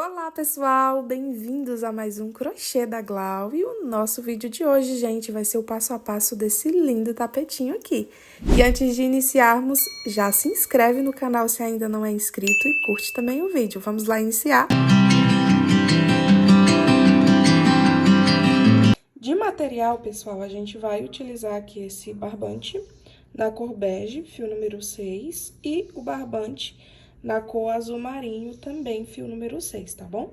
Olá, pessoal! Bem-vindos a mais um Crochê da Glau. E o nosso vídeo de hoje, gente, vai ser o passo a passo desse lindo tapetinho aqui. E antes de iniciarmos, já se inscreve no canal se ainda não é inscrito e curte também o vídeo. Vamos lá iniciar? De material, pessoal, a gente vai utilizar aqui esse barbante na cor bege, fio número 6, e o barbante na cor azul marinho, também fio número 6, tá bom?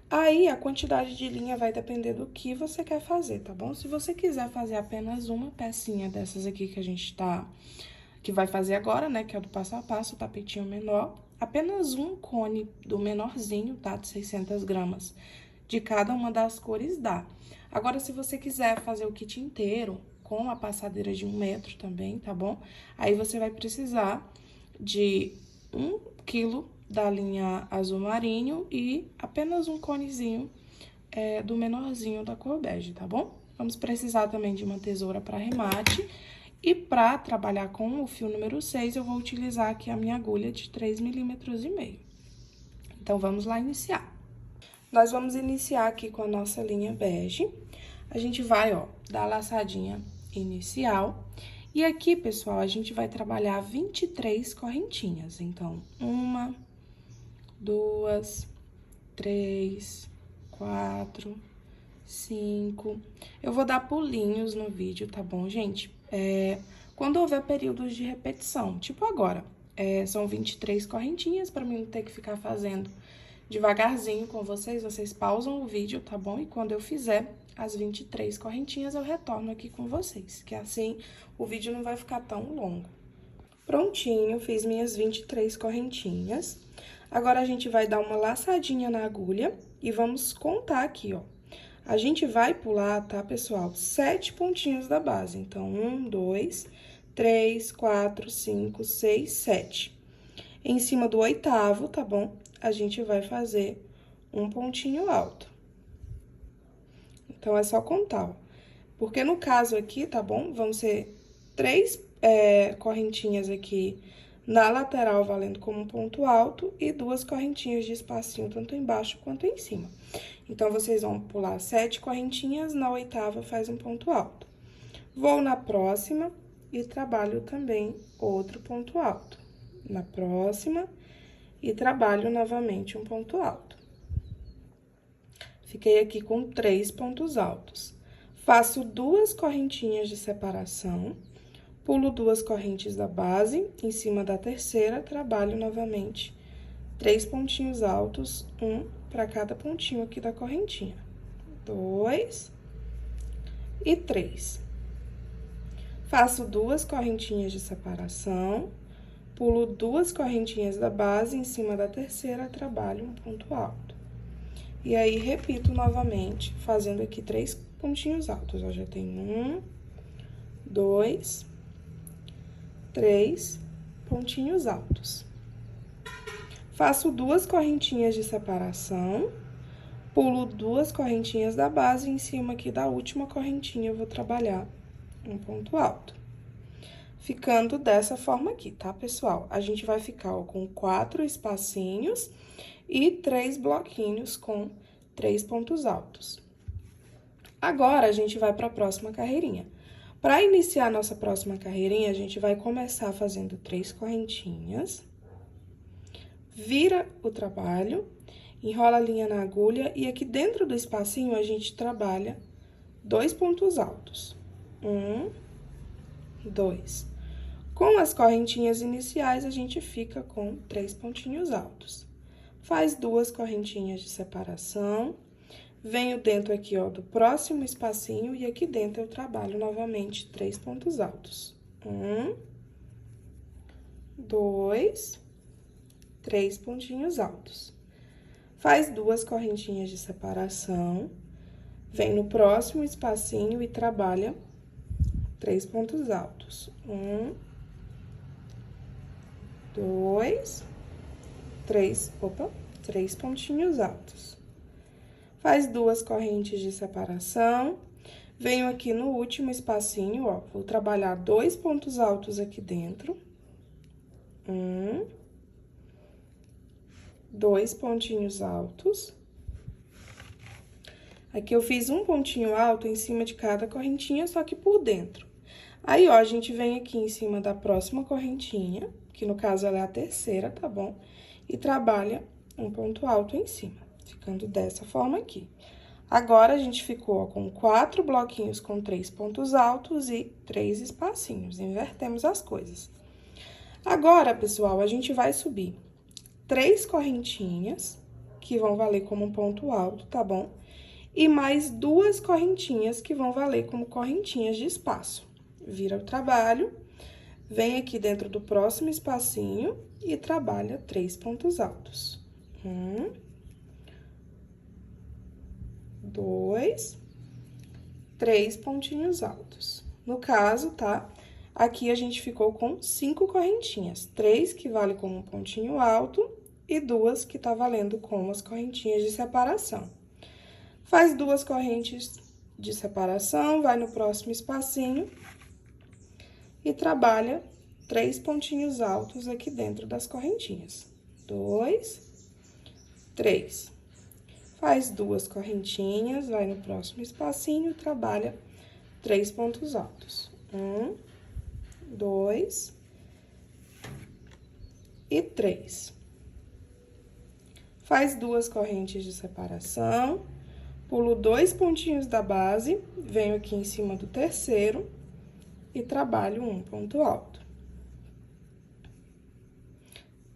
Aí, a quantidade de linha vai depender do que você quer fazer, tá bom? Se você quiser fazer apenas uma pecinha dessas aqui que vai fazer agora, né, que é o do passo a passo, o tapetinho menor, apenas um cone do menorzinho, tá, de 600 gramas, de cada uma das cores dá. Agora, se você quiser fazer o kit inteiro, com a passadeira de 1 metro também, tá bom? Aí, você vai precisar de 1 quilo da linha azul marinho e apenas um conezinho do menorzinho da cor bege, tá bom? Vamos precisar também de uma tesoura para remate. E para trabalhar com o fio número 6, eu vou utilizar aqui a minha agulha de 3,5 milímetros. Então, vamos lá iniciar. Nós vamos iniciar aqui com a nossa linha bege. A gente vai, ó, dar a laçadinha inicial. E aqui, pessoal, a gente vai trabalhar 23 correntinhas. Então, 1, 2, 3, 4, 5. Eu vou dar pulinhos no vídeo, tá bom, gente? Quando houver períodos de repetição, tipo agora, são 23 correntinhas, pra mim não ter que ficar fazendo devagarzinho com vocês, vocês pausam o vídeo, tá bom? E quando eu fizer as 23 correntinhas, eu retorno aqui com vocês, que assim o vídeo não vai ficar tão longo. Prontinho, fiz minhas 23 correntinhas. Agora, a gente vai dar uma laçadinha na agulha e vamos contar aqui, ó. A gente vai pular, tá, pessoal? 7 pontinhos da base. Então, 1, 2, 3, 4, 5, 6, 7. Em cima do 8º, tá bom? A gente vai fazer um pontinho alto. Então, é só contar, ó. Porque no caso aqui, tá bom? Vão ser 3 correntinhas aqui na lateral, valendo como um ponto alto, e 2 correntinhas de espacinho, tanto embaixo quanto em cima. Então, vocês vão pular 7 correntinhas, na 8ª faz um ponto alto. Vou na próxima e trabalho também outro ponto alto. Na próxima e trabalho novamente um ponto alto. Fiquei aqui com 3 pontos altos. Faço 2 correntinhas de separação, pulo 2 correntes da base, em cima da terceira, trabalho novamente 3 pontinhos altos, 1 para cada pontinho aqui da correntinha. 2 e 3. Faço 2 correntinhas de separação, pulo 2 correntinhas da base, em cima da terceira, trabalho um ponto alto. E aí, repito novamente, fazendo aqui 3 pontinhos altos. Ó, já tem 1, 2, 3 pontinhos altos. Faço 2 correntinhas de separação, pulo 2 correntinhas da base, em cima aqui da última correntinha, eu vou trabalhar um ponto alto. Ficando dessa forma aqui, tá, pessoal? A gente vai ficar, ó, com 4 espacinhos e 3 bloquinhos com 3 pontos altos. Agora, a gente vai para a próxima carreirinha. Para iniciar a nossa próxima carreirinha, a gente vai começar fazendo 3 correntinhas, vira o trabalho, enrola a linha na agulha e aqui dentro do espacinho a gente trabalha 2 pontos altos. 1, 2. Com as correntinhas iniciais, a gente fica com 3 pontinhos altos. Faz 2 correntinhas de separação, venho dentro aqui, ó, do próximo espacinho e aqui dentro eu trabalho novamente 3 pontos altos. 1, 2, 3 pontinhos altos. Faz 2 correntinhas de separação, vem no próximo espacinho e trabalha 3 pontos altos. 1, 2, 3, 3 pontinhos altos. Faz 2 correntes de separação, venho aqui no último espacinho, ó, vou trabalhar 2 pontos altos aqui dentro. 1, 2 pontinhos altos. Aqui eu fiz um pontinho alto em cima de cada correntinha, só que por dentro. Aí, ó, a gente vem aqui em cima da próxima correntinha, que no caso ela é a terceira, tá bom? E trabalha um ponto alto em cima, ficando dessa forma aqui. Agora, a gente ficou, ó, com 4 bloquinhos com 3 pontos altos e 3 espacinhos. Invertemos as coisas. Agora, pessoal, a gente vai subir 3 correntinhas, que vão valer como um ponto alto, tá bom? E mais 2 correntinhas, que vão valer como correntinhas de espaço. Vira o trabalho, vem aqui dentro do próximo espacinho e trabalha 3 pontos altos. 1, 2, 3 pontinhos altos. No caso, tá? Aqui a gente ficou com 5 correntinhas. 3 que vale como um pontinho alto e 2 que tá valendo como as correntinhas de separação. Faz 2 correntes de separação, vai no próximo espacinho e trabalha 3 pontinhos altos aqui dentro das correntinhas. 2, 3. Faz 2 correntinhas, vai no próximo espacinho e trabalha 3 pontos altos. 1, 2 e 3. Faz 2 correntes de separação, pulo 2 pontinhos da base, venho aqui em cima do terceiro e trabalho um ponto alto.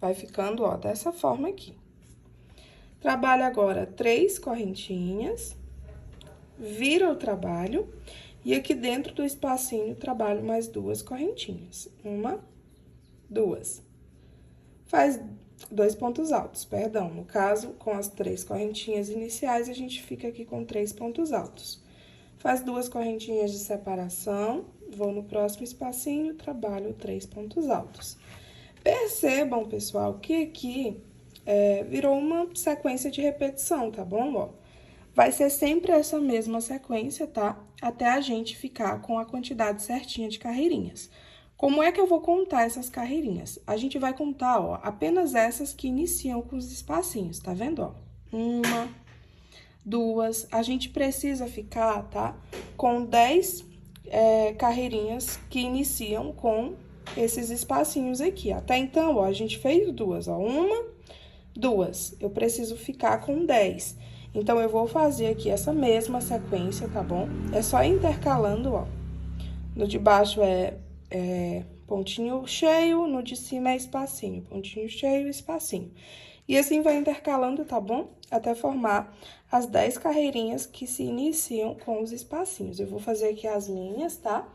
Vai ficando, ó, dessa forma aqui. Trabalho agora 3 correntinhas, vira o trabalho, e aqui dentro do espacinho, trabalho mais 2 correntinhas. 1, 2. Faz 2 pontos altos, perdão. No caso, com as 3 correntinhas iniciais, a gente fica aqui com 3 pontos altos. Faz 2 correntinhas de separação, vou no próximo espacinho, trabalho 3 pontos altos. Percebam, pessoal, que aqui virou uma sequência de repetição, tá bom? Ó, vai ser sempre essa mesma sequência, tá? Até a gente ficar com a quantidade certinha de carreirinhas. Como é que eu vou contar essas carreirinhas? A gente vai contar, ó, apenas essas que iniciam com os espacinhos, tá vendo, ó? 1, 2, a gente precisa ficar, tá? Com 10 carreirinhas que iniciam com esses espacinhos aqui. Até então, ó, a gente fez 2, ó. 1, 2. Eu preciso ficar com 10. Então, eu vou fazer aqui essa mesma sequência, tá bom? É só intercalando, ó. No de baixo é pontinho cheio, no de cima é espacinho. Pontinho cheio, espacinho. E assim vai intercalando, tá bom? Até formar as 10 carreirinhas que se iniciam com os espacinhos. Eu vou fazer aqui as minhas, tá?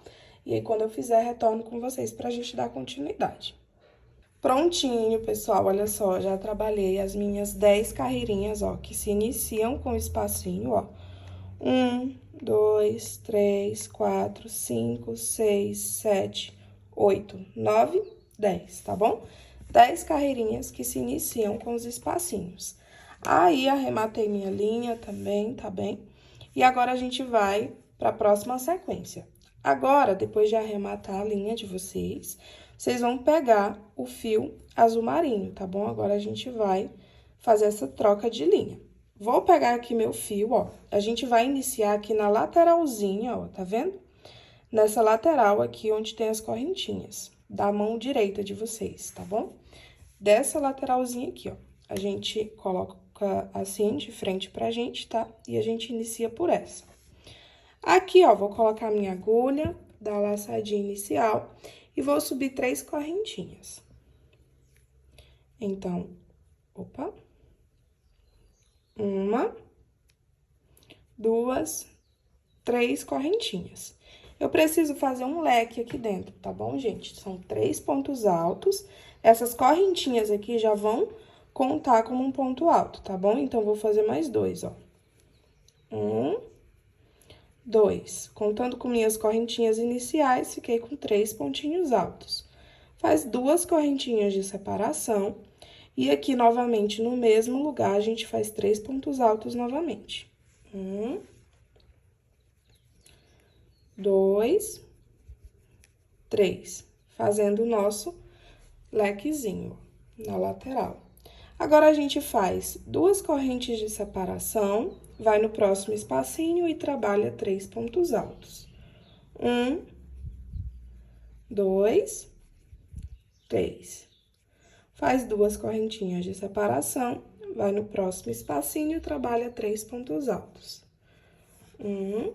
E aí, quando eu fizer, retorno com vocês pra gente dar continuidade. Prontinho, pessoal, olha só, já trabalhei as minhas 10 carreirinhas, ó, que se iniciam com o espacinho, ó. 1, 2, 3, 4, 5, 6, 7, 8, 9, 10, tá bom? 10 carreirinhas que se iniciam com os espacinhos. Aí, arrematei minha linha também, tá bem? E agora, a gente vai pra próxima sequência. Agora, depois de arrematar a linha de vocês vão pegar o fio azul marinho, tá bom? Agora, a gente vai fazer essa troca de linha. Vou pegar aqui meu fio, ó. A gente vai iniciar aqui na lateralzinha, ó, tá vendo? Nessa lateral aqui, onde tem as correntinhas, da mão direita de vocês, tá bom? Dessa lateralzinha aqui, ó. A gente coloca assim, de frente pra gente, tá? E a gente inicia por essa. Aqui, ó, vou colocar minha agulha, dar a laçadinha inicial e vou subir 3 correntinhas. Então, opa. 1, 2, 3 correntinhas. Eu preciso fazer um leque aqui dentro, tá bom, gente? São 3 pontos altos. Essas correntinhas aqui já vão contar como um ponto alto, tá bom? Então, vou fazer mais 2, ó. 1, 2. Contando com minhas correntinhas iniciais, fiquei com 3 pontinhos altos. Faz 2 correntinhas de separação. E aqui, novamente, no mesmo lugar, a gente faz 3 pontos altos novamente. 1, 2, 3. Fazendo o nosso lequezinho na lateral. Agora, a gente faz 2 correntes de separação, vai no próximo espacinho e trabalha 3 pontos altos. 1, 2, 3. Faz 2 correntinhas de separação, vai no próximo espacinho e trabalha 3 pontos altos. 1,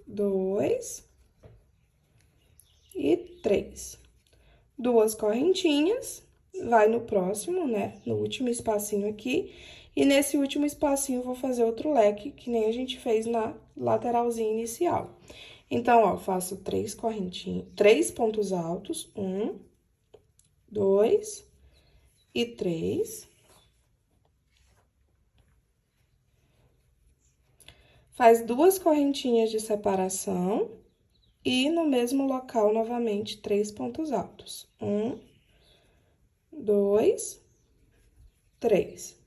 2 e 3. 2 correntinhas, vai no próximo, né? No último espacinho aqui. E nesse último espacinho, vou fazer outro leque, que nem a gente fez na lateralzinha inicial. Então, ó, faço 3 correntinhas, 3 pontos altos, 1, 2 e 3. Faz 2 correntinhas de separação e no mesmo local, novamente, 3 pontos altos. 1, 2, 3.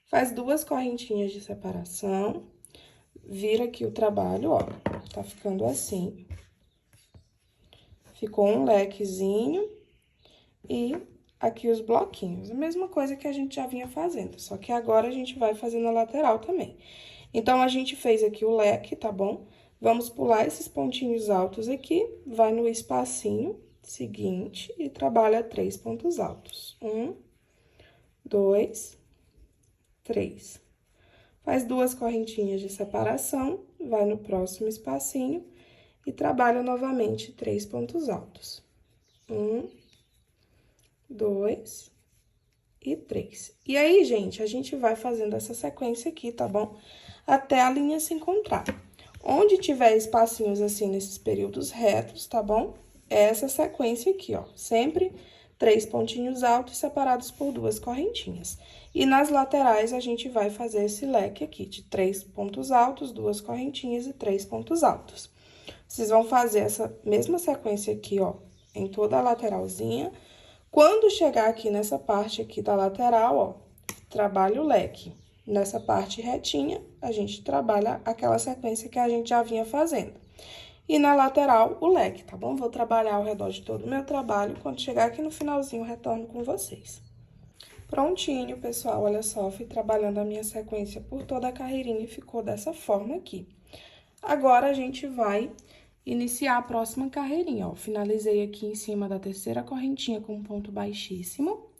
Faz 2 correntinhas de separação, vira aqui o trabalho, ó, tá ficando assim. Ficou um lequezinho e aqui os bloquinhos. A mesma coisa que a gente já vinha fazendo, só que agora a gente vai fazer na lateral também. Então, a gente fez aqui o leque, tá bom? Vamos pular esses pontinhos altos aqui, vai no espacinho seguinte e trabalha 3 pontos altos. 1, 2, 3. Faz 2 correntinhas de separação, vai no próximo espacinho e trabalha novamente 3 pontos altos. 1, 2 e 3. E aí, gente, a gente vai fazendo essa sequência aqui, tá bom? Até a linha se encontrar. Onde tiver espacinhos assim nesses períodos retos, tá bom? É essa sequência aqui, ó. Sempre 3 pontinhos altos separados por 2 correntinhas. E nas laterais, a gente vai fazer esse leque aqui de 3 pontos altos, 2 correntinhas e 3 pontos altos. Vocês vão fazer essa mesma sequência aqui, ó, em toda a lateralzinha. Quando chegar aqui nessa parte aqui da lateral, ó, trabalha o leque. Nessa parte retinha, a gente trabalha aquela sequência que a gente já vinha fazendo. E na lateral, o leque, tá bom? Vou trabalhar ao redor de todo o meu trabalho. Quando chegar aqui no finalzinho, eu retorno com vocês. Prontinho, pessoal, olha só, fui trabalhando a minha sequência por toda a carreirinha e ficou dessa forma aqui. Agora, a gente vai iniciar a próxima carreirinha, ó. Finalizei aqui em cima da terceira correntinha com um ponto baixíssimo.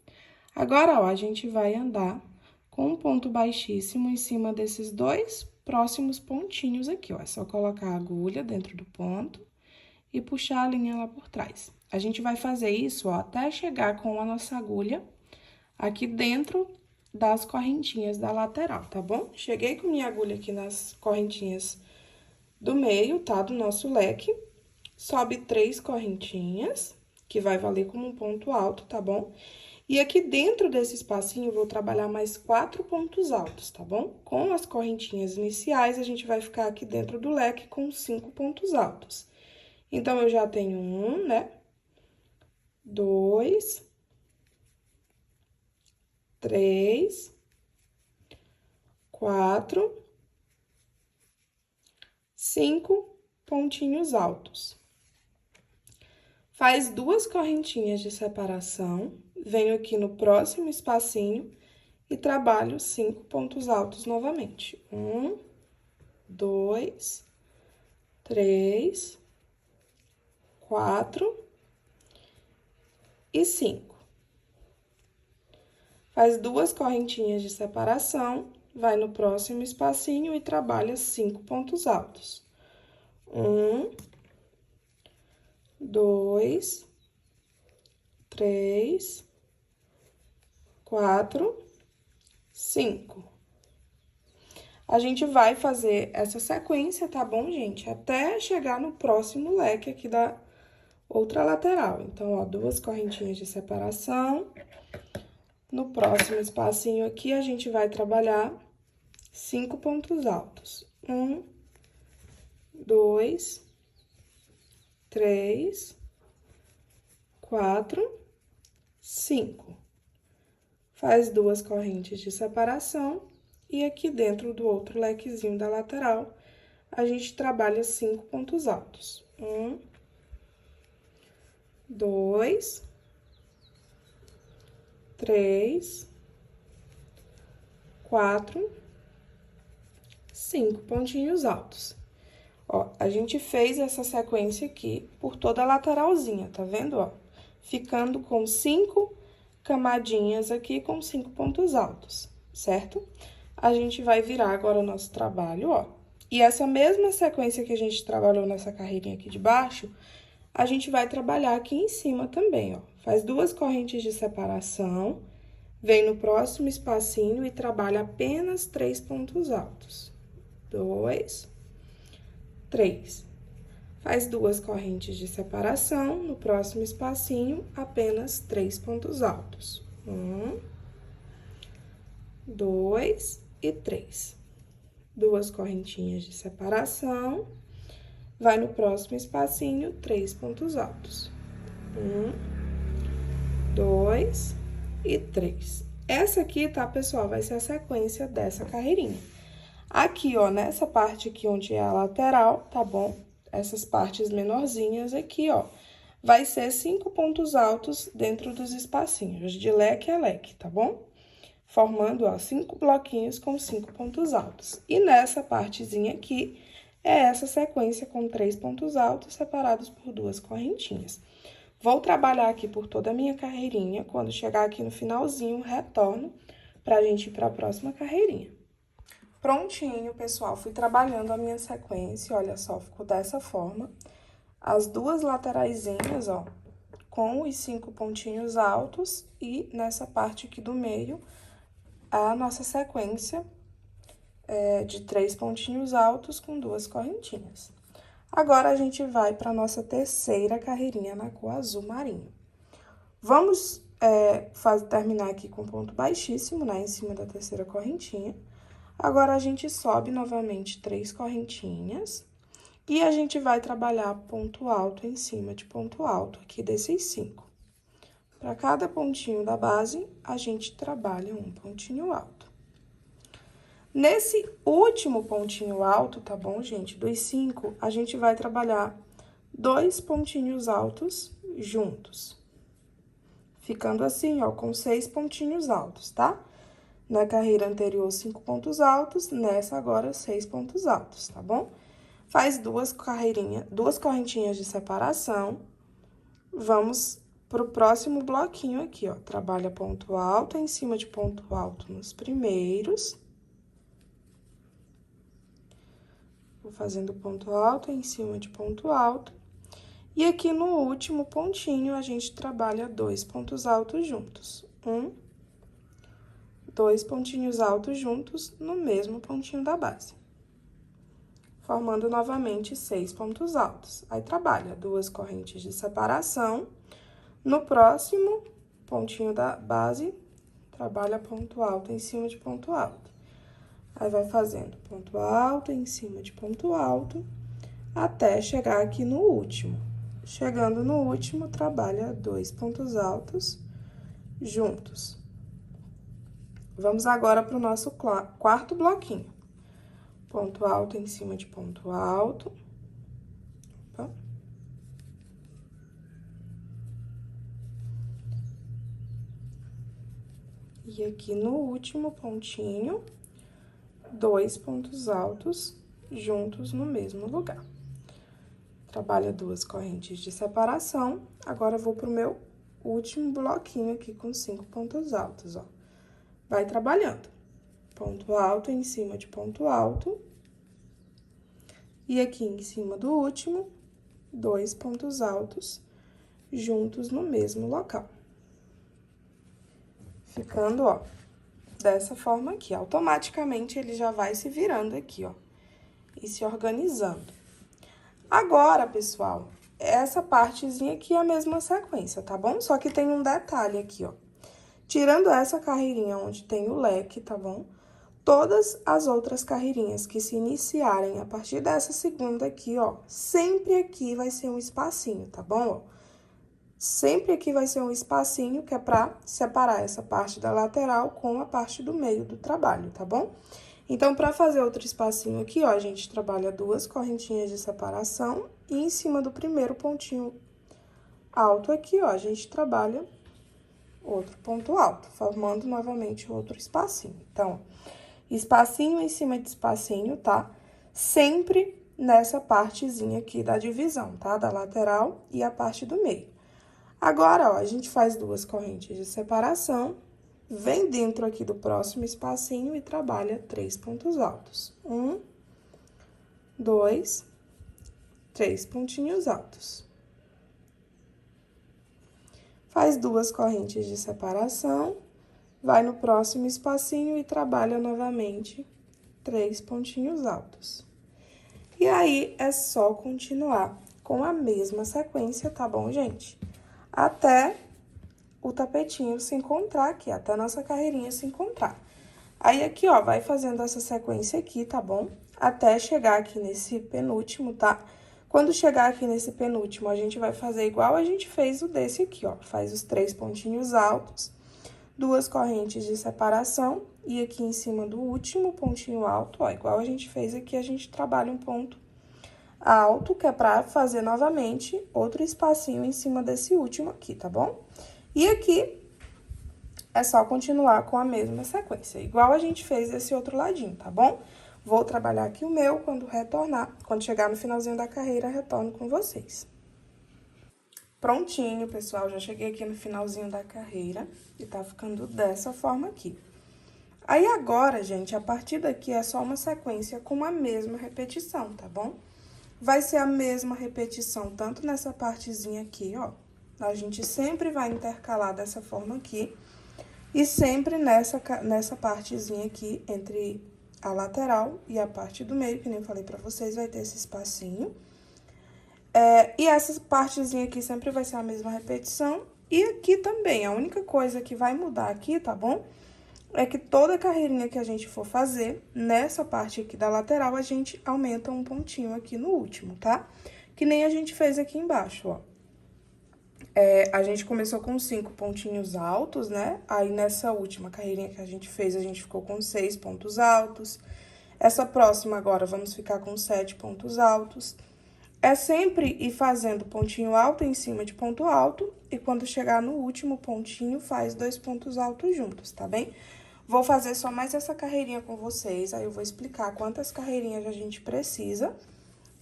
Agora, ó, a gente vai andar com um ponto baixíssimo em cima desses 2 próximos pontinhos aqui, ó. É só colocar a agulha dentro do ponto e puxar a linha lá por trás. A gente vai fazer isso, ó, até chegar com a nossa agulha aqui dentro das correntinhas da lateral, tá bom? Cheguei com minha agulha aqui nas correntinhas do meio, tá? Do nosso leque. Sobe 3 correntinhas, que vai valer como um ponto alto, tá bom? E aqui dentro desse espacinho, eu vou trabalhar mais 4 pontos altos, tá bom? Com as correntinhas iniciais, a gente vai ficar aqui dentro do leque com 5 pontos altos. Então, eu já tenho 1, né? 2, 3, 4, 5 pontinhos altos. Faz 2 correntinhas de separação, venho aqui no próximo espacinho e trabalho 5 pontos altos novamente. 1, 2, 3, 4 e 5. Faz 2 correntinhas de separação, vai no próximo espacinho e trabalha 5 pontos altos. 1, 2, 3, 4, 5. A gente vai fazer essa sequência, tá bom, gente? Até chegar no próximo leque aqui da outra lateral. Então, ó, 2 correntinhas de separação. No próximo espacinho aqui, a gente vai trabalhar 5 pontos altos. 1, 2, 3, 4, 5. Faz 2 correntes de separação e aqui dentro do outro lequezinho da lateral, a gente trabalha 5 pontos altos. 1, 2, 3, 4, 5 pontinhos altos. Ó, a gente fez essa sequência aqui por toda a lateralzinha, tá vendo, ó? Ficando com 5 camadinhas aqui com 5 pontos altos, certo? A gente vai virar agora o nosso trabalho, ó. E essa mesma sequência que a gente trabalhou nessa carreirinha aqui de baixo, a gente vai trabalhar aqui em cima também, ó. Faz 2 correntes de separação, vem no próximo espacinho e trabalha apenas 3 pontos altos. 2, 3. Faz 2 correntes de separação, no próximo espacinho, apenas 3 pontos altos. 1, 2 e 3. 2 correntinhas de separação, vai no próximo espacinho, 3 pontos altos. 1, 2 e 3. Essa aqui, tá, pessoal, vai ser a sequência dessa carreirinha. Aqui, ó, nessa parte aqui onde é a lateral, tá bom? Essas partes menorzinhas aqui, ó, vai ser 5 pontos altos dentro dos espacinhos, de leque a leque, tá bom? Formando, ó, 5 bloquinhos com 5 pontos altos. E nessa partezinha aqui, é essa sequência com 3 pontos altos separados por 2 correntinhas. Vou trabalhar aqui por toda a minha carreirinha, quando chegar aqui no finalzinho, retorno pra gente ir pra próxima carreirinha. Prontinho, pessoal, fui trabalhando a minha sequência, olha só, ficou dessa forma. As 2 lateraisinhas, ó, com os 5 pontinhos altos e nessa parte aqui do meio, a nossa sequência de 3 pontinhos altos com 2 correntinhas. Agora, a gente vai para nossa terceira carreirinha na cor azul marinho. Vamos terminar aqui com ponto baixíssimo, né, em cima da terceira correntinha. Agora, a gente sobe novamente 3 correntinhas e a gente vai trabalhar ponto alto em cima de ponto alto aqui desses 5. Para cada pontinho da base, a gente trabalha um pontinho alto. Nesse último pontinho alto, tá bom, gente? Dos 5, a gente vai trabalhar 2 pontinhos altos juntos. Ficando assim, ó, com 6 pontinhos altos, tá? Na carreira anterior, 5 pontos altos, nessa agora, 6 pontos altos, tá bom? Faz 2 correntinhas de separação. Vamos pro próximo bloquinho aqui, ó. Trabalha ponto alto em cima de ponto alto nos primeiros. Vou fazendo ponto alto em cima de ponto alto. E aqui no último pontinho, a gente trabalha 2 pontos altos juntos. 1, 2 pontinhos altos juntos no mesmo pontinho da base. Formando novamente 6 pontos altos. Aí, trabalha 2 correntes de separação. No próximo pontinho da base, trabalha ponto alto em cima de ponto alto. Aí, vai fazendo ponto alto em cima de ponto alto, até chegar aqui no último. Chegando no último, trabalha 2 pontos altos juntos. Vamos agora para o nosso quarto bloquinho. Ponto alto em cima de ponto alto. Opa. E aqui no último pontinho, 2 pontos altos juntos no mesmo lugar. Trabalha 2 correntes de separação. Agora, vou pro meu último bloquinho aqui com 5 pontos altos, ó. Vai trabalhando. Ponto alto em cima de ponto alto. E aqui em cima do último, 2 pontos altos juntos no mesmo local. Ficando, ó, dessa forma aqui. Automaticamente, ele já vai se virando aqui, ó, e se organizando. Agora, pessoal, essa partezinha aqui é a mesma sequência, tá bom? Só que tem um detalhe aqui, ó. Tirando essa carreirinha onde tem o leque, tá bom? Todas as outras carreirinhas que se iniciarem a partir dessa segunda aqui, ó, sempre aqui vai ser um espacinho, tá bom? Ó, sempre aqui vai ser um espacinho que é pra separar essa parte da lateral com a parte do meio do trabalho, tá bom? Então, pra fazer outro espacinho aqui, ó, a gente trabalha 2 correntinhas de separação e em cima do primeiro pontinho alto aqui, ó, a gente trabalha outro ponto alto, formando novamente outro espacinho. Então, espacinho em cima de espacinho, tá? Sempre nessa partezinha aqui da divisão, tá? Da lateral e a parte do meio. Agora, ó, a gente faz duas correntes de separação, vem dentro aqui do próximo espacinho e trabalha 3 pontos altos. 1, 2, 3 pontinhos altos. Faz duas correntes de separação, vai no próximo espacinho e trabalha novamente 3 pontinhos altos. E aí, é só continuar com a mesma sequência, tá bom, gente? Até o tapetinho se encontrar aqui, até a nossa carreirinha se encontrar. Aí, aqui, ó, vai fazendo essa sequência aqui, tá bom? Até chegar aqui nesse penúltimo, tá? Quando chegar aqui nesse penúltimo, a gente vai fazer igual a gente fez o desse aqui, ó. Faz os 3 pontinhos altos, duas correntes de separação, e aqui em cima do último pontinho alto, ó, igual a gente fez aqui, a gente trabalha um ponto alto, que é pra fazer novamente outro espacinho em cima desse último aqui, tá bom? E aqui é só continuar com a mesma sequência, igual a gente fez desse outro ladinho, tá bom? Vou trabalhar aqui o meu, quando retornar, quando chegar no finalzinho da carreira, retorno com vocês. Prontinho, pessoal, já cheguei aqui no finalzinho da carreira e tá ficando dessa forma aqui. Aí, agora, gente, a partir daqui é só uma sequência com a mesma repetição, tá bom? Vai ser a mesma repetição, tanto nessa partezinha aqui, ó. A gente sempre vai intercalar dessa forma aqui. E sempre nessa partezinha aqui, entre a lateral e a parte do meio, que nem eu falei pra vocês, vai ter esse espacinho. E essa partezinha aqui sempre vai ser a mesma repetição. E aqui também, a única coisa que vai mudar aqui, tá bom? É que toda carreirinha que a gente for fazer, nessa parte aqui da lateral, a gente aumenta um pontinho aqui no último, tá? Que nem a gente fez aqui embaixo, ó. A gente começou com 5 pontinhos altos, né? Aí, nessa última carreirinha que a gente fez, a gente ficou com 6 pontos altos. Essa próxima agora, vamos ficar com 7 pontos altos. É sempre ir fazendo pontinho alto em cima de ponto alto, e quando chegar no último pontinho, faz 2 pontos altos juntos, tá bem? Vou fazer só mais essa carreirinha com vocês, aí eu vou explicar quantas carreirinhas a gente precisa.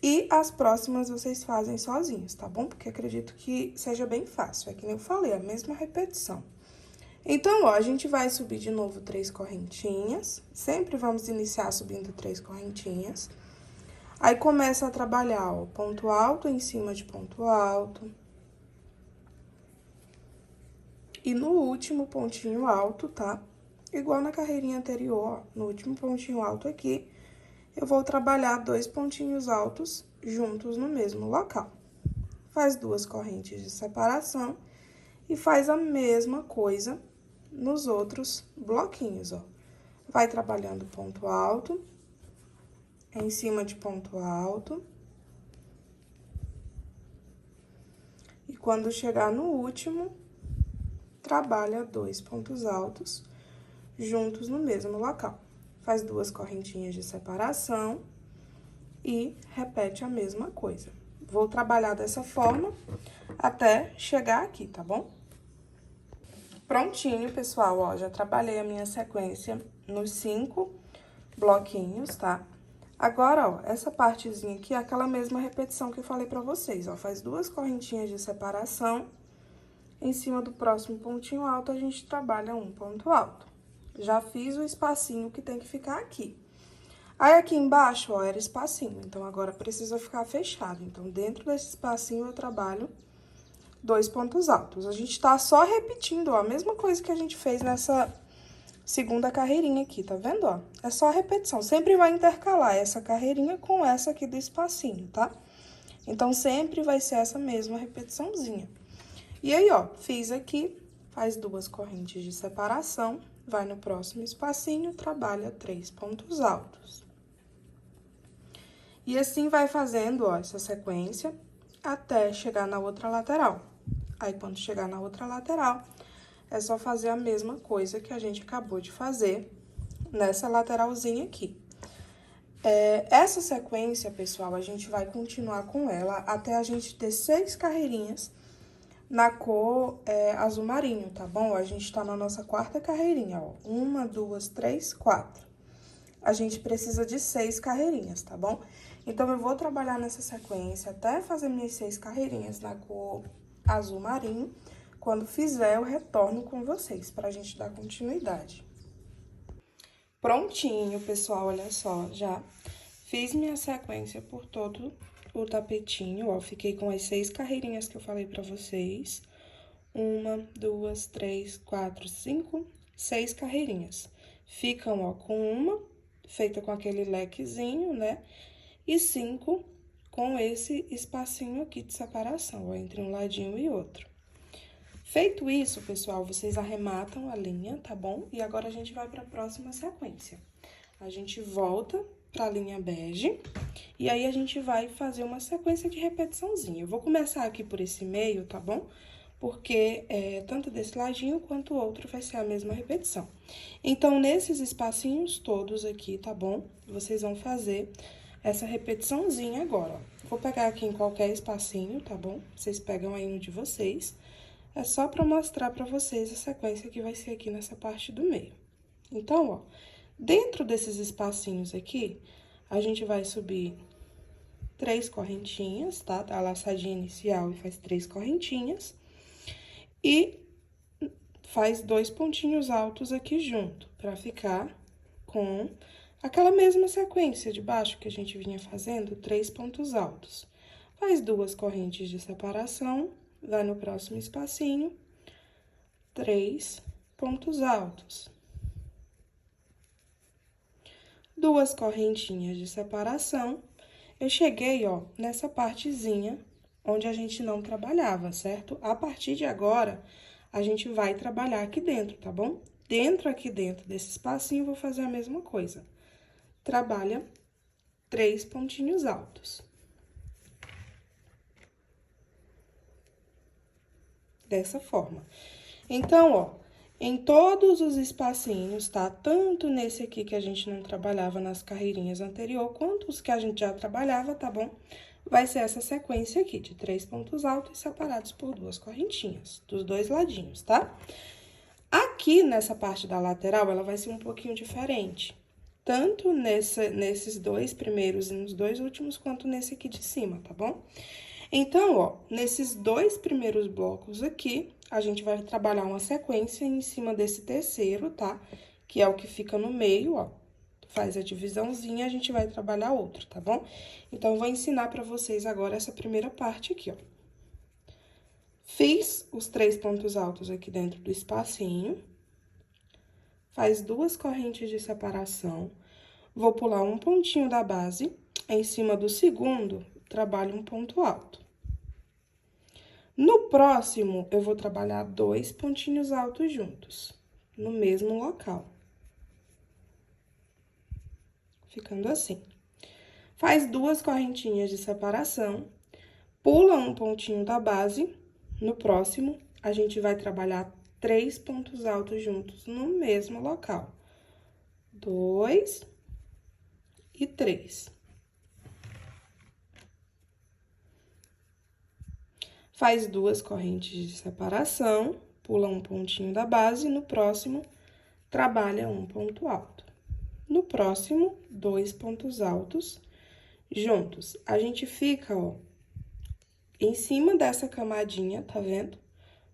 E as próximas vocês fazem sozinhos, tá bom? Porque acredito que seja bem fácil, é que nem eu falei, a mesma repetição. Então, ó, a gente vai subir de novo 3 correntinhas, sempre vamos iniciar subindo 3 correntinhas. Aí, começa a trabalhar, ó, ponto alto em cima de ponto alto. E no último pontinho alto, tá? Igual na carreirinha anterior, ó, no último pontinho alto aqui, eu vou trabalhar 2 pontinhos altos juntos no mesmo local. Faz 2 correntes de separação e faz a mesma coisa nos outros bloquinhos, ó. Vai trabalhando ponto alto, em cima de ponto alto. E quando chegar no último, trabalha 2 pontos altos juntos no mesmo local. Faz 2 correntinhas de separação e repete a mesma coisa. Vou trabalhar dessa forma até chegar aqui, tá bom? Prontinho, pessoal, ó, já trabalhei a minha sequência nos 5 bloquinhos, tá? Agora, ó, essa partezinha aqui é aquela mesma repetição que eu falei pra vocês, ó. Faz 2 correntinhas de separação, em cima do próximo pontinho alto, a gente trabalha um ponto alto. Já fiz o espacinho que tem que ficar aqui. Aí, aqui embaixo, ó, era espacinho, então agora precisa ficar fechado. Então, dentro desse espacinho, eu trabalho 2 pontos altos. A gente tá só repetindo, ó, a mesma coisa que a gente fez nessa segunda carreirinha aqui, tá vendo, ó? É só repetição, sempre vai intercalar essa carreirinha com essa aqui do espacinho, tá? Então, sempre vai ser essa mesma repetiçãozinha. E aí, ó, fiz aqui, faz 2 correntes de separação, vai no próximo espacinho, trabalha 3 pontos altos. E assim vai fazendo, ó, essa sequência até chegar na outra lateral. Aí, quando chegar na outra lateral, é só fazer a mesma coisa que a gente acabou de fazer nessa lateralzinha aqui. Essa sequência, pessoal, a gente vai continuar com ela até a gente ter 6 carreirinhas na cor azul marinho, tá bom? A gente tá na nossa quarta carreirinha, ó. 1, 2, 3, 4. A gente precisa de 6 carreirinhas, tá bom? Então, eu vou trabalhar nessa sequência até fazer minhas 6 carreirinhas na cor azul marinho. Quando fizer, eu retorno com vocês, pra gente dar continuidade. Prontinho, pessoal, olha só, já fiz minha sequência por todo o tapetinho, ó. Fiquei com as 6 carreirinhas que eu falei pra vocês. 1, 2, 3, 4, 5, 6 carreirinhas. Ficam, ó, com uma feita com aquele lequezinho, né? E 5 com esse espacinho aqui de separação, ó, entre um ladinho e outro. Feito isso, pessoal, vocês arrematam a linha, tá bom? E agora a gente vai para a próxima sequência. A gente volta para a linha bege e aí a gente vai fazer uma sequência de repetiçãozinha. Eu vou começar aqui por esse meio, tá bom? Porque tanto desse ladinho quanto o outro vai ser a mesma repetição. Então, nesses espacinhos todos aqui, tá bom? Vocês vão fazer essa repetiçãozinha agora, ó. Vou pegar aqui em qualquer espacinho, tá bom? Vocês pegam aí no de vocês. É só pra mostrar pra vocês a sequência que vai ser aqui nessa parte do meio. Então, ó, dentro desses espacinhos aqui, a gente vai subir 3 correntinhas, tá? Dá a laçadinha inicial e faz 3 correntinhas. E faz 2 pontinhos altos aqui junto, pra ficar com aquela mesma sequência de baixo que a gente vinha fazendo, 3 pontos altos. Faz 2 correntes de separação, vai no próximo espacinho, 3 pontos altos. 2 correntinhas de separação. Eu cheguei, ó, nessa partezinha onde a gente não trabalhava, certo? A partir de agora, a gente vai trabalhar aqui dentro, tá bom? Aqui dentro desse espacinho, eu vou fazer a mesma coisa. Trabalha 3 pontinhos altos. Dessa forma. Então, ó, em todos os espacinhos, tá? Tanto nesse aqui que a gente não trabalhava nas carreirinhas anterior, quanto os que a gente já trabalhava, tá bom? Vai ser essa sequência aqui, de 3 pontos altos separados por 2 correntinhas, dos 2 ladinhos, tá? Aqui, nessa parte da lateral, ela vai ser um pouquinho diferente. Tanto nesses 2 primeiros e nos 2 últimos, quanto nesse aqui de cima, tá bom? Então, ó, nesses 2 primeiros blocos aqui, a gente vai trabalhar uma sequência em cima desse terceiro, tá? Que é o que fica no meio, ó. Faz a divisãozinha, a gente vai trabalhar outro, tá bom? Então, eu vou ensinar pra vocês agora essa primeira parte aqui, ó. Fiz os 3 pontos altos aqui dentro do espacinho. Faz 2 correntes de separação. Vou pular um pontinho da base. Em cima do segundo, trabalho um ponto alto. No próximo, eu vou trabalhar 2 pontinhos altos juntos, no mesmo local. Ficando assim. Faz 2 correntinhas de separação, pula um pontinho da base. No próximo, a gente vai trabalhar 3 pontos altos juntos no mesmo local. 2 e 3. Faz 2 correntes de separação, pula um pontinho da base, no próximo, trabalha um ponto alto. No próximo, 2 pontos altos juntos. A gente fica, ó, em cima dessa camadinha, tá vendo?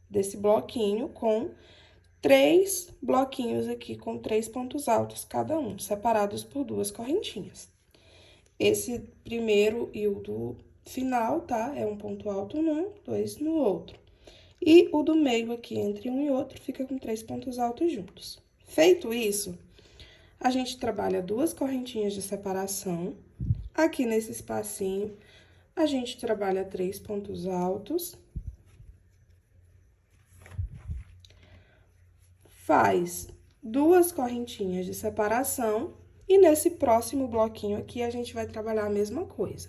Desse bloquinho, com 3 bloquinhos aqui, com 3 pontos altos cada um, separados por 2 correntinhas. Esse primeiro e o do final, tá? É um ponto alto num, 2 no outro. E o do meio aqui, entre um e outro, fica com 3 pontos altos juntos. Feito isso, a gente trabalha 2 correntinhas de separação. Aqui nesse espacinho, a gente trabalha 3 pontos altos. Faz 2 correntinhas de separação. E nesse próximo bloquinho aqui, a gente vai trabalhar a mesma coisa.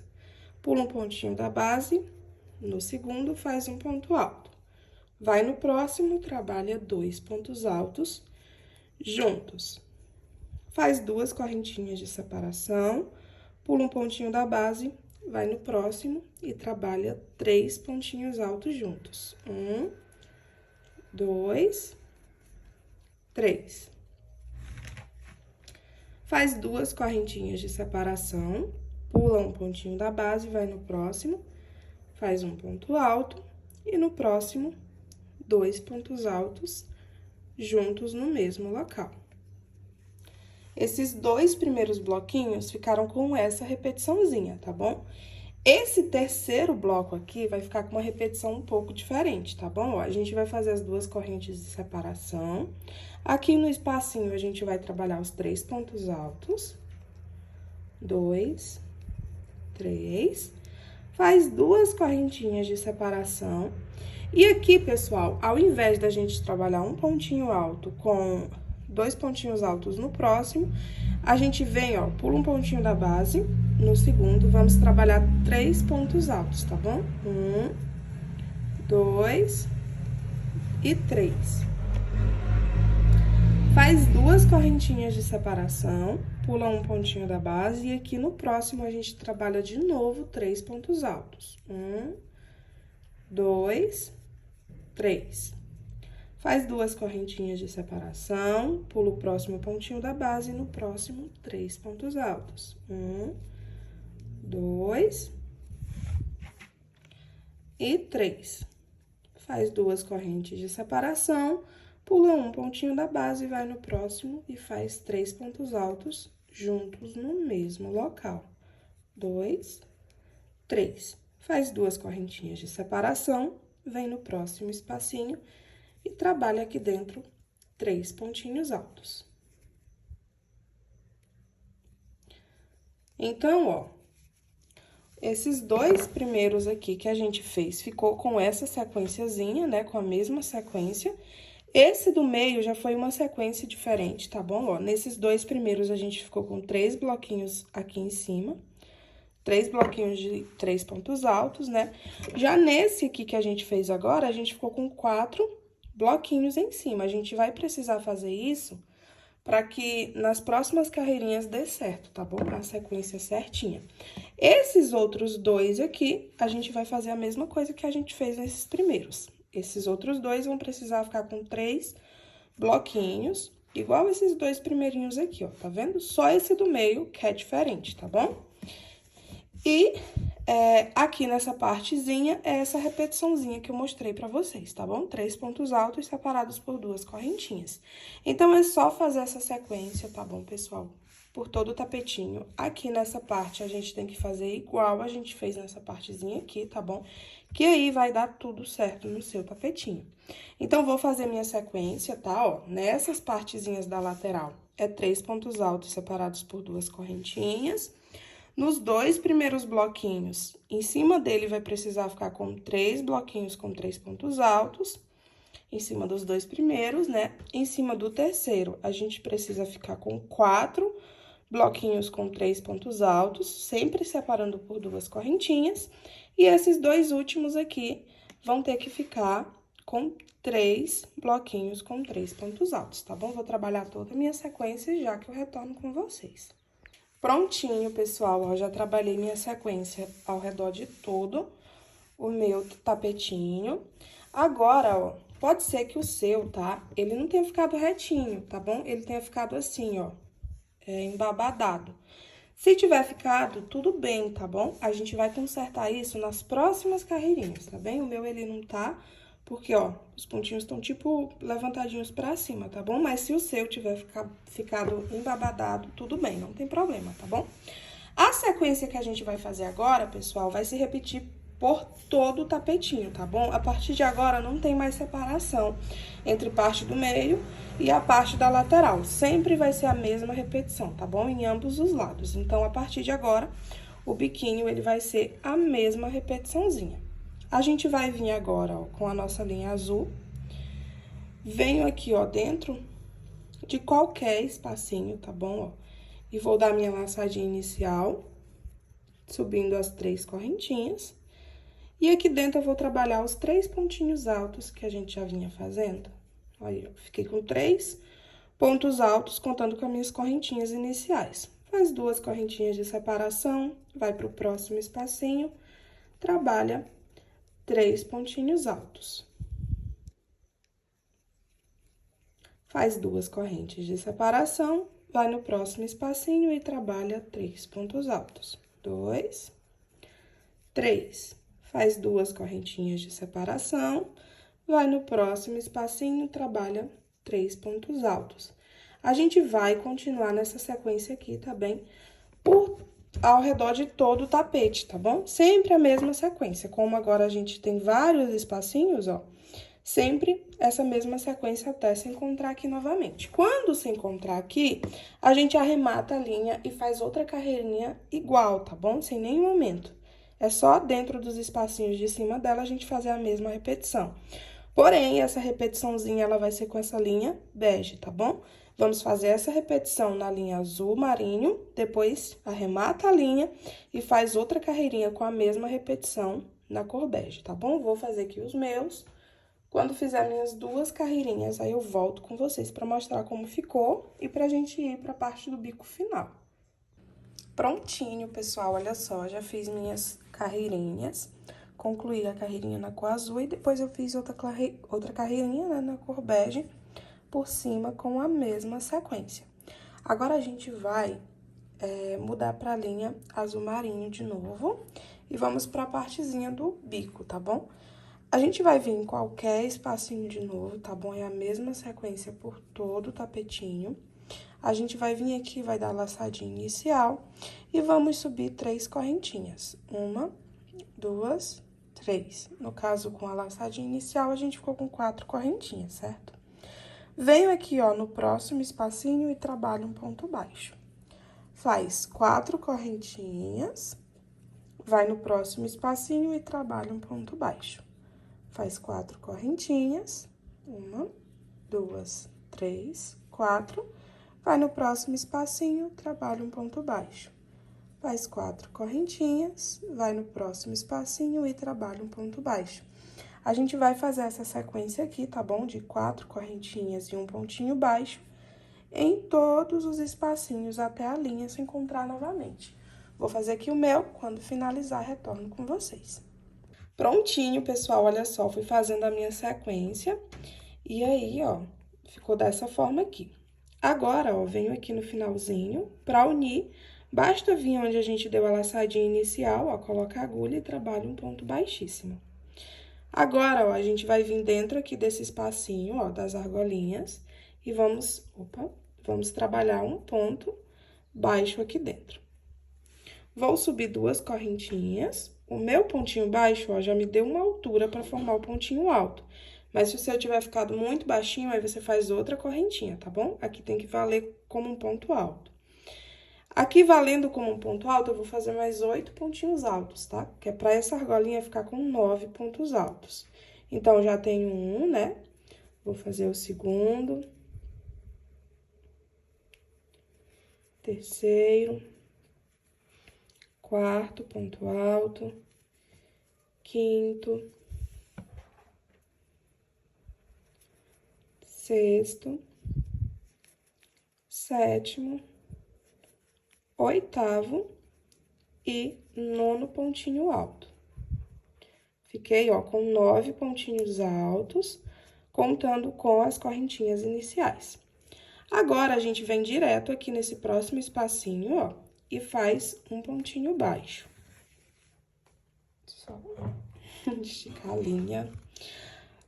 Pula um pontinho da base, no segundo, faz um ponto alto. Vai no próximo, trabalha 2 pontos altos juntos. Faz 2 correntinhas de separação, pula um pontinho da base, vai no próximo e trabalha 3 pontinhos altos juntos. 1, 2, 3. Faz 2 correntinhas de separação, pula um pontinho da base, vai no próximo, faz um ponto alto e no próximo, 2 pontos altos juntos no mesmo local. Esses 2 primeiros bloquinhos ficaram com essa repetiçãozinha, tá bom? Esse terceiro bloco aqui vai ficar com uma repetição um pouco diferente, tá bom? Ó, a gente vai fazer as 2 correntes de separação. Aqui no espacinho, a gente vai trabalhar os 3 pontos altos. 2, 3. Faz 2 correntinhas de separação. E aqui, pessoal, ao invés da gente trabalhar um pontinho alto com 2 pontinhos altos no próximo, a gente vem, ó, pula um pontinho da base, no segundo, vamos trabalhar 3 pontos altos, tá bom? 1, 2 e 3. Faz 2 correntinhas de separação, pula um pontinho da base, e aqui no próximo, a gente trabalha de novo 3 pontos altos. 1, 2, 3. Faz 2 correntinhas de separação, pula o próximo pontinho da base e no próximo 3 pontos altos. 1, 2 e 3. Faz 2 correntes de separação, pula um pontinho da base, vai no próximo e faz 3 pontos altos juntos no mesmo local. 2, 3. Faz 2 correntinhas de separação, vem no próximo espacinho e trabalha aqui dentro 3 pontinhos altos. Então, ó, esses 2 primeiros aqui que a gente fez, ficou com essa sequenciazinha, né, com a mesma sequência. Esse do meio já foi uma sequência diferente, tá bom? Ó, nesses 2 primeiros, a gente ficou com 3 bloquinhos aqui em cima. 3 bloquinhos de 3 pontos altos, né? Já nesse aqui que a gente fez agora, a gente ficou com 4 bloquinhos em cima. A gente vai precisar fazer isso para que nas próximas carreirinhas dê certo, tá bom? Na sequência certinha. Esses outros 2 aqui, a gente vai fazer a mesma coisa que a gente fez nesses primeiros. Esses outros 2 vão precisar ficar com 3 bloquinhos, igual esses 2 primeirinhos aqui, ó, tá vendo? Só esse do meio que é diferente, tá bom? E aqui nessa partezinha, é essa repetiçãozinha que eu mostrei pra vocês, tá bom? 3 pontos altos separados por 2 correntinhas. Então, é só fazer essa sequência, tá bom, pessoal? Por todo o tapetinho. Aqui nessa parte, a gente tem que fazer igual a gente fez nessa partezinha aqui, tá bom? Que aí vai dar tudo certo no seu tapetinho. Então, vou fazer minha sequência, tá? Ó, nessas partezinhas da lateral, é 3 pontos altos separados por 2 correntinhas. Nos 2 primeiros bloquinhos, em cima dele vai precisar ficar com 3 bloquinhos com 3 pontos altos, em cima dos 2 primeiros, né? Em cima do terceiro, a gente precisa ficar com 4 bloquinhos com 3 pontos altos, sempre separando por 2 correntinhas. E esses 2 últimos aqui vão ter que ficar com 3 bloquinhos com 3 pontos altos, tá bom? Vou trabalhar toda a minha sequência já que eu retorno com vocês. Prontinho, pessoal, ó, já trabalhei minha sequência ao redor de todo o meu tapetinho. Agora, ó, pode ser que o seu, tá? Ele não tenha ficado retinho, tá bom? Ele tenha ficado assim, ó, embabadado. Se tiver ficado, tudo bem, tá bom? A gente vai consertar isso nas próximas carreirinhas, tá bem? O meu, ele não tá, porque, ó, os pontinhos estão, tipo, levantadinhos pra cima, tá bom? Mas se o seu tiver ficado embabadado, tudo bem, não tem problema, tá bom? A sequência que a gente vai fazer agora, pessoal, vai se repetir por todo o tapetinho, tá bom? A partir de agora, não tem mais separação entre parte do meio e a parte da lateral. Sempre vai ser a mesma repetição, tá bom? Em ambos os lados. Então, a partir de agora, o biquinho, ele vai ser a mesma repetiçãozinha. A gente vai vir agora, ó, com a nossa linha azul. Venho aqui, ó, dentro de qualquer espacinho, tá bom? Ó, e vou dar minha laçadinha inicial, subindo as 3 correntinhas. E aqui dentro eu vou trabalhar os 3 pontinhos altos que a gente já vinha fazendo. Aí, ó, fiquei com 3 pontos altos, contando com as minhas correntinhas iniciais. faz 2 correntinhas de separação, vai pro próximo espacinho, trabalha 3 pontinhos altos. Faz 2 correntes de separação, vai no próximo espacinho e trabalha 3 pontos altos. 2, 3. Faz 2 correntinhas de separação, vai no próximo espacinho, trabalha 3 pontos altos. A gente vai continuar nessa sequência aqui, tá bem? Ao redor de todo o tapete, tá bom? Sempre a mesma sequência. Como agora a gente tem vários espacinhos, ó, sempre essa mesma sequência até se encontrar aqui novamente. Quando se encontrar aqui, a gente arremata a linha e faz outra carreirinha igual, tá bom? Sem nenhum aumento. É só dentro dos espacinhos de cima dela a gente fazer a mesma repetição. Porém, essa repetiçãozinha, ela vai ser com essa linha bege, tá bom? Vamos fazer essa repetição na linha azul marinho, depois arremata a linha e faz outra carreirinha com a mesma repetição na cor bege, tá bom? Vou fazer aqui os meus. Quando fizer minhas 2 carreirinhas, aí eu volto com vocês pra mostrar como ficou e pra gente ir pra parte do bico final. Prontinho, pessoal, olha só, já fiz minhas carreirinhas. Concluí a carreirinha na cor azul e depois eu fiz outra carreirinha, né, na cor bege por cima com a mesma sequência. Agora, a gente vai mudar pra linha azul marinho de novo e vamos pra partezinha do bico, tá bom? A gente vai vir em qualquer espacinho de novo, tá bom? É a mesma sequência por todo o tapetinho. A gente vai vir aqui, vai dar a laçadinha inicial e vamos subir 3 correntinhas. 1, 2, 3. No caso, com a laçadinha inicial, a gente ficou com 4 correntinhas, certo? Venho aqui, ó, no próximo espacinho e trabalho um ponto baixo. Faz 4 correntinhas, vai no próximo espacinho e trabalha um ponto baixo. Faz 4 correntinhas, 1, 2, 3, 4. Vai no próximo espacinho, trabalha um ponto baixo. Faz 4 correntinhas, vai no próximo espacinho e trabalha um ponto baixo. A gente vai fazer essa sequência aqui, tá bom? De 4 correntinhas e um pontinho baixo em todos os espacinhos até a linha se encontrar novamente. Vou fazer aqui o meu, quando finalizar, retorno com vocês. Prontinho, pessoal, olha só, fui fazendo a minha sequência e aí, ó, ficou dessa forma aqui. Agora, ó, venho aqui no finalzinho, pra unir, basta vir onde a gente deu a laçadinha inicial, ó, coloca a agulha e trabalha um ponto baixíssimo. Agora, ó, a gente vai vir dentro aqui desse espacinho, ó, das argolinhas, e vamos trabalhar um ponto baixo aqui dentro. Vou subir 2 correntinhas. O meu pontinho baixo, ó, já me deu uma altura para formar o pontinho alto. Mas se o seu tiver ficado muito baixinho, aí você faz outra correntinha, tá bom? Aqui tem que valer como um ponto alto. Aqui, valendo como um ponto alto, eu vou fazer mais 8 pontinhos altos, tá? Que é pra essa argolinha ficar com 9 pontos altos. Então, já tenho um, né? Vou fazer o segundo. Terceiro. Quarto ponto alto. Quinto. Sexto. Sétimo. Oitavo e 9º pontinho alto. Fiquei, ó, com 9 pontinhos altos, contando com as correntinhas iniciais. Agora, a gente vem direto aqui nesse próximo espacinho, ó, e faz um pontinho baixo. Só esticar a linha.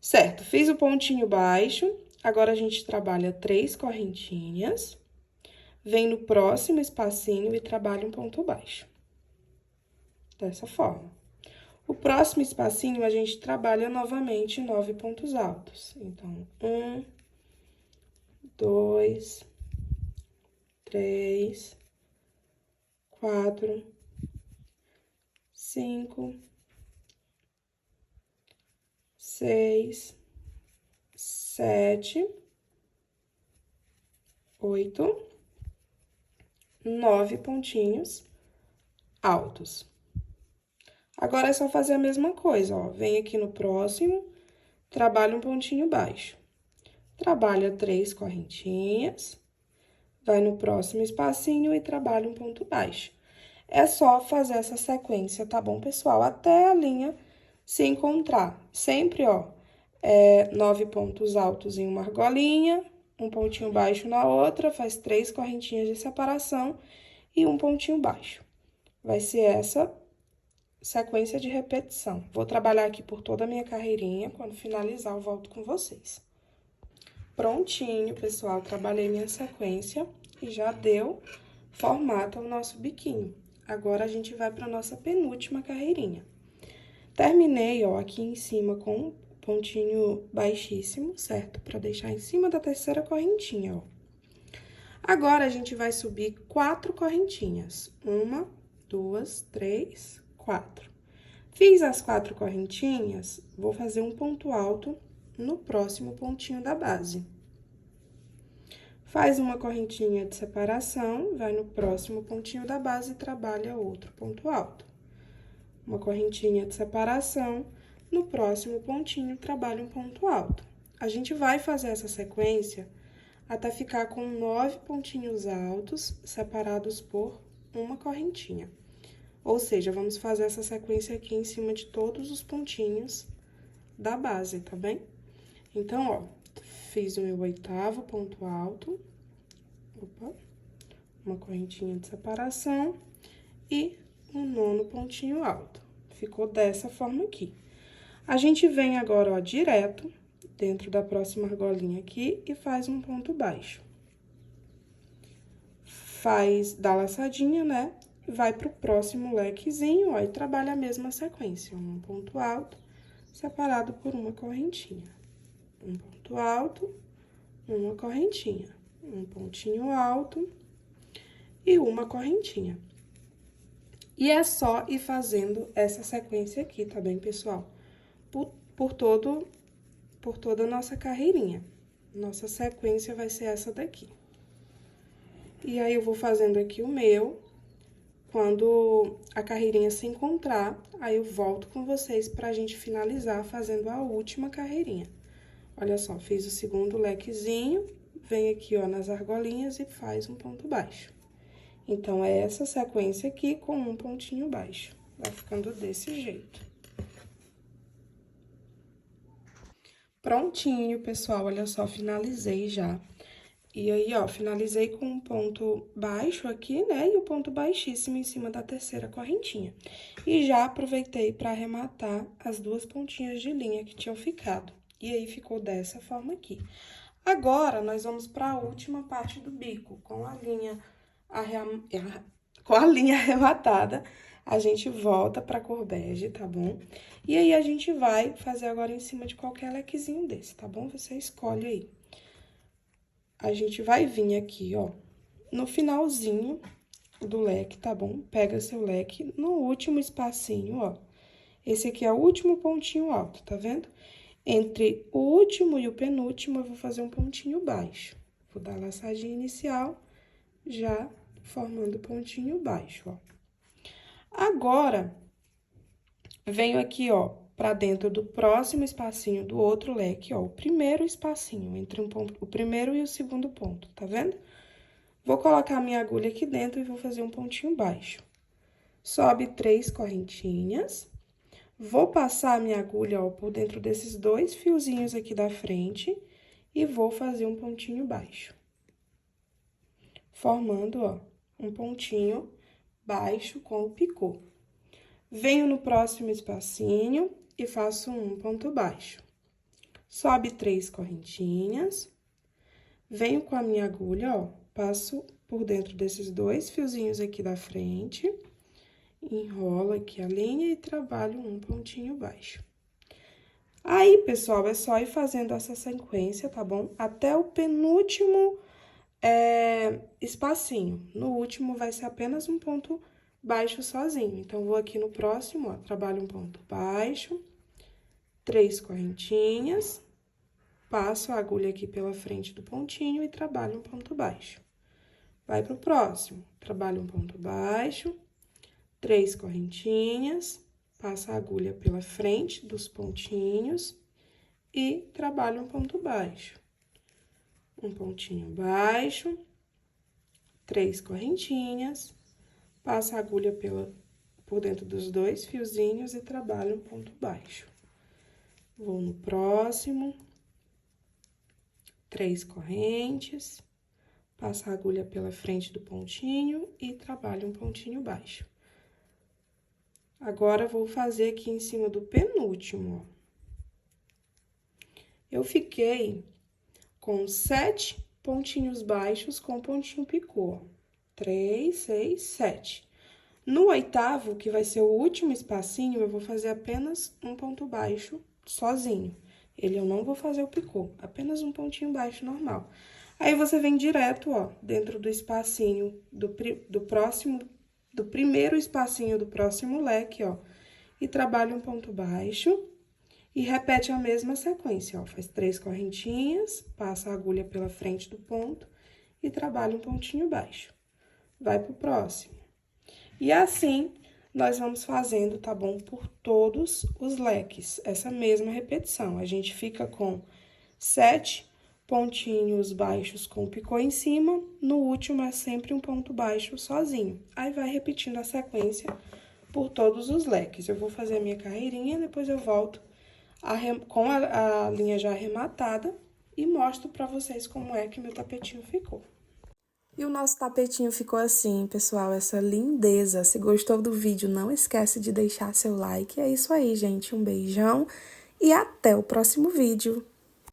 Certo, fiz o pontinho baixo, agora a gente trabalha 3 correntinhas. Vem no próximo espacinho e trabalha um ponto baixo. Dessa forma. O próximo espacinho, a gente trabalha novamente 9 pontos altos. Então, 1, 2, 3, 4, 5, 6, 7, 8, 9 pontinhos altos. Agora, é só fazer a mesma coisa, ó. Vem aqui no próximo, trabalha um pontinho baixo. Trabalha 3 correntinhas, vai no próximo espacinho e trabalha um ponto baixo. É só fazer essa sequência, tá bom, pessoal? Até a linha se encontrar. Sempre, ó, 9 pontos altos em uma argolinha, um pontinho baixo na outra, faz 3 correntinhas de separação e um pontinho baixo. Vai ser essa sequência de repetição. Vou trabalhar aqui por toda a minha carreirinha, quando finalizar eu volto com vocês. Prontinho, pessoal, trabalhei minha sequência e já deu formato ao nosso biquinho. Agora, a gente vai para nossa penúltima carreirinha. Terminei, ó, aqui em cima com um pontinho baixíssimo, certo? Para deixar em cima da terceira correntinha, ó. Agora, a gente vai subir 4 correntinhas. 1, 2, 3, 4. Fiz as 4 correntinhas, vou fazer um ponto alto no próximo pontinho da base. Faz uma correntinha de separação, vai no próximo pontinho da base e trabalha outro ponto alto. Uma correntinha de separação, no próximo pontinho, trabalha um ponto alto. A gente vai fazer essa sequência até ficar com 9 pontinhos altos, separados por uma correntinha. Ou seja, vamos fazer essa sequência aqui em cima de todos os pontinhos da base, tá bem? Então, ó, fiz o meu 8º ponto alto, opa, uma correntinha de separação e um 9º pontinho alto. Ficou dessa forma aqui. A gente vem agora, ó, direto dentro da próxima argolinha aqui e faz um ponto baixo. Dá laçadinha, né? Vai pro próximo lequezinho, ó, e trabalha a mesma sequência. Um ponto alto, separado por uma correntinha. Um ponto alto, uma correntinha. Um pontinho alto e uma correntinha. E é só ir fazendo essa sequência aqui, tá bem, pessoal? Por toda a nossa carreirinha. Nossa sequência vai ser essa daqui. E aí, eu vou fazendo aqui o meu. Quando a carreirinha se encontrar, aí eu volto com vocês pra gente finalizar fazendo a última carreirinha. Olha só, fiz o segundo lequezinho, vem aqui, ó, nas argolinhas e faz um ponto baixo. Então, é essa sequência aqui com um pontinho baixo. Vai ficando desse jeito. Prontinho, pessoal, olha só, finalizei já. E aí, ó, finalizei com um ponto baixo aqui, né, e o ponto baixíssimo em cima da terceira correntinha. E já aproveitei para arrematar as 2 pontinhas de linha que tinham ficado. E aí, ficou dessa forma aqui. Agora, nós vamos para a última parte do bico, com a linha arrematada. A gente volta pra cor bege, tá bom? E aí, a gente vai fazer agora em cima de qualquer lequezinho desse, tá bom? Você escolhe aí. A gente vai vir aqui, ó, no finalzinho do leque, tá bom? Pega seu leque no último espacinho, ó. Esse aqui é o último pontinho alto, tá vendo? Entre o último e o penúltimo, eu vou fazer um pontinho baixo. Vou dar a laçadinha inicial, já formando pontinho baixo, ó. Agora, venho aqui, ó, pra dentro do próximo espacinho do outro leque, ó, o primeiro espacinho, entre o primeiro e o segundo ponto, tá vendo? Vou colocar a minha agulha aqui dentro e vou fazer um pontinho baixo. Sobe 3 correntinhas. Vou passar a minha agulha, ó, por dentro desses 2 fiozinhos aqui da frente e vou fazer um pontinho baixo. Formando, ó, um pontinho baixo com o picô. Venho no próximo espacinho e faço um ponto baixo. Sobe 3 correntinhas. Venho com a minha agulha, ó, passo por dentro desses 2 fiozinhos aqui da frente. Enrolo aqui a linha e trabalho um pontinho baixo. Aí, pessoal, é só ir fazendo essa sequência, tá bom? Até o penúltimo espacinho. No último, vai ser apenas um ponto baixo sozinho. Então, vou aqui no próximo, ó, trabalho um ponto baixo, 3 correntinhas, passo a agulha aqui pela frente do pontinho e trabalho um ponto baixo. Vai pro próximo, trabalho um ponto baixo, 3 correntinhas, passa a agulha pela frente dos pontinhos e trabalho um ponto baixo. Um pontinho baixo, 3 correntinhas, passa a agulha por dentro dos 2 fiozinhos e trabalho um ponto baixo. Vou no próximo, 3 correntes, passa a agulha pela frente do pontinho e trabalho um pontinho baixo. Agora, vou fazer aqui em cima do penúltimo, ó. Eu fiquei com 7 pontinhos baixos com pontinho picô, ó. 3, 6, 7. No oitavo, que vai ser o último espacinho, eu vou fazer apenas um ponto baixo sozinho. Ele eu não vou fazer o picô, apenas um pontinho baixo normal. Aí, você vem direto, ó, dentro do espacinho do primeiro espacinho do próximo leque, ó, e trabalha um ponto baixo e repete a mesma sequência, ó, faz 3 correntinhas, passa a agulha pela frente do ponto e trabalha um pontinho baixo. Vai pro próximo. E assim, nós vamos fazendo, tá bom? Por todos os leques, essa mesma repetição. A gente fica com 7 pontinhos baixos com picô em cima, no último é sempre um ponto baixo sozinho. Aí, vai repetindo a sequência por todos os leques. Eu vou fazer a minha carreirinha, depois eu volto com a linha já arrematada e mostro pra vocês como é que meu tapetinho ficou. E o nosso tapetinho ficou assim, pessoal, essa lindeza. Se gostou do vídeo, não esquece de deixar seu like. É isso aí, gente. Um beijão e até o próximo vídeo.